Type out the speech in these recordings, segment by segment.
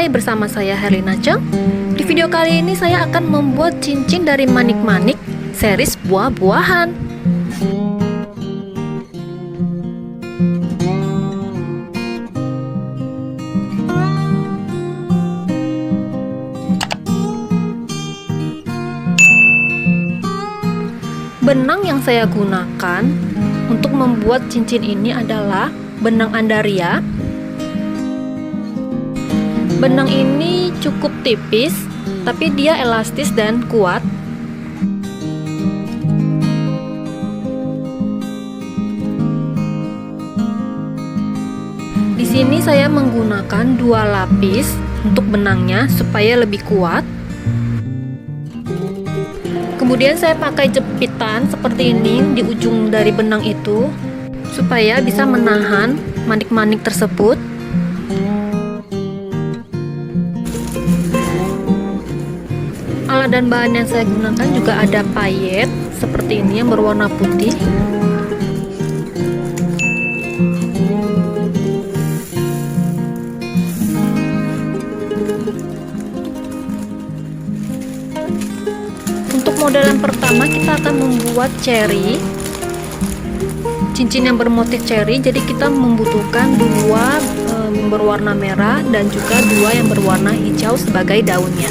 Hai, bersama saya Herlina Cheng. Di video kali ini saya akan membuat cincin dari manik-manik series buah-buahan. Benang yang saya gunakan untuk membuat cincin ini adalah benang Andaria. Benang ini cukup tipis, tapi dia elastis dan kuat. Di sini saya menggunakan 2 lapis untuk benangnya supaya lebih kuat. Kemudian saya pakai jepitan seperti ini di ujung dari benang itu supaya bisa menahan manik-manik tersebut. Alat dan bahan yang saya gunakan juga ada payet seperti ini yang berwarna putih. Untuk model yang pertama kita akan membuat cherry, cincin yang bermotif cherry. Jadi kita membutuhkan 2 berwarna merah dan juga 2 yang berwarna hijau sebagai daunnya.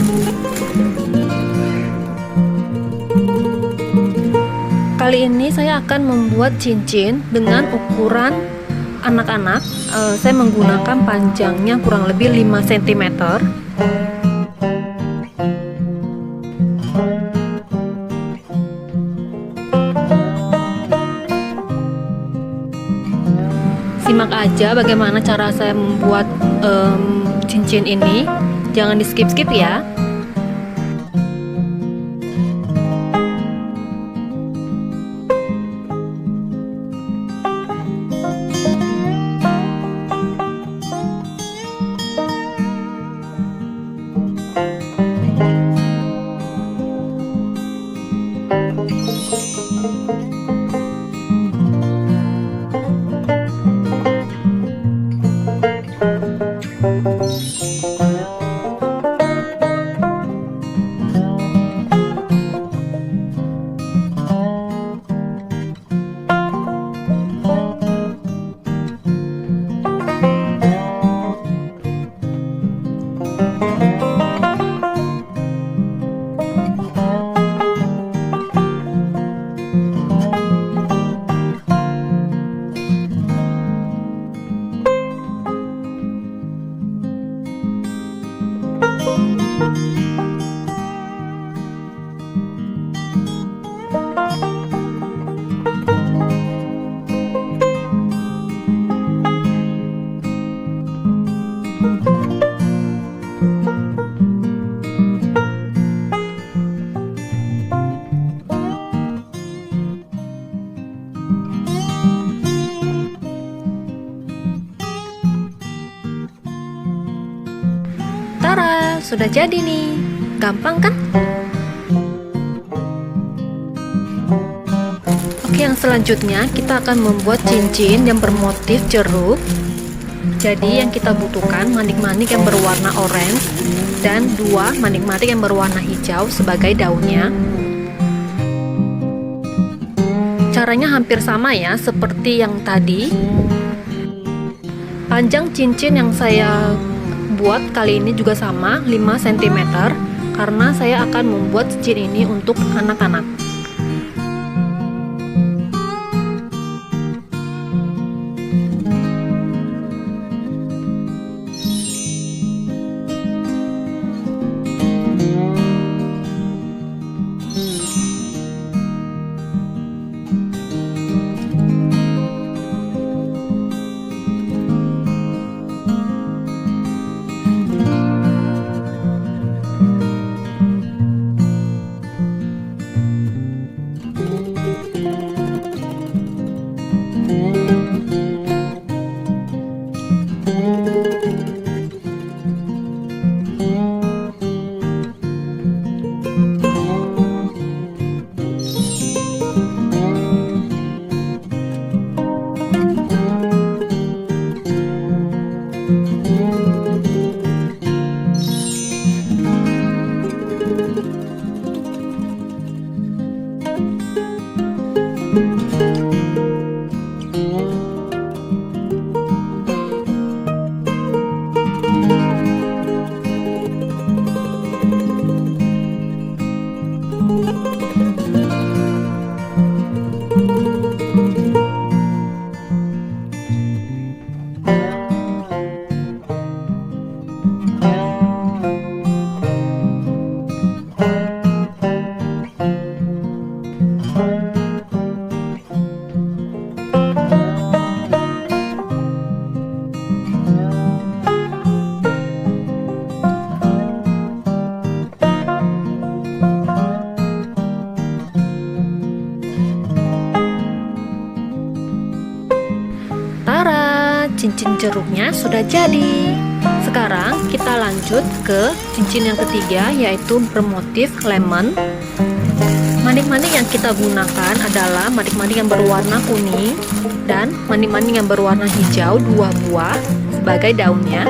Kali ini saya akan membuat cincin dengan ukuran anak-anak. Saya menggunakan panjangnya kurang lebih 5 cm. Simak aja bagaimana cara saya membuat cincin ini. Jangan di skip-skip ya. Tara, sudah jadi nih. Gampang kan? Oke, yang selanjutnya kita akan membuat cincin yang bermotif jeruk. Jadi yang kita butuhkan manik-manik yang berwarna orange dan 2 manik-manik yang berwarna hijau sebagai daunnya. Caranya hampir sama ya seperti yang tadi. Panjang cincin yang saya buat kali ini juga sama, 5 cm, karena saya akan membuat cincin ini untuk anak-anak. cincin jeruknya sudah jadi. Sekarang kita lanjut ke cincin yang ketiga, yaitu bermotif lemon. Manik-manik yang kita gunakan adalah manik-manik yang berwarna kuning dan manik-manik yang berwarna hijau, 2 buah sebagai daunnya.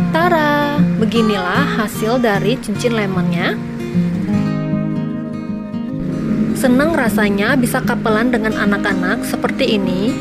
Tara, beginilah hasil dari cincin lemonnya. Senang rasanya bisa kapelan dengan anak-anak seperti ini.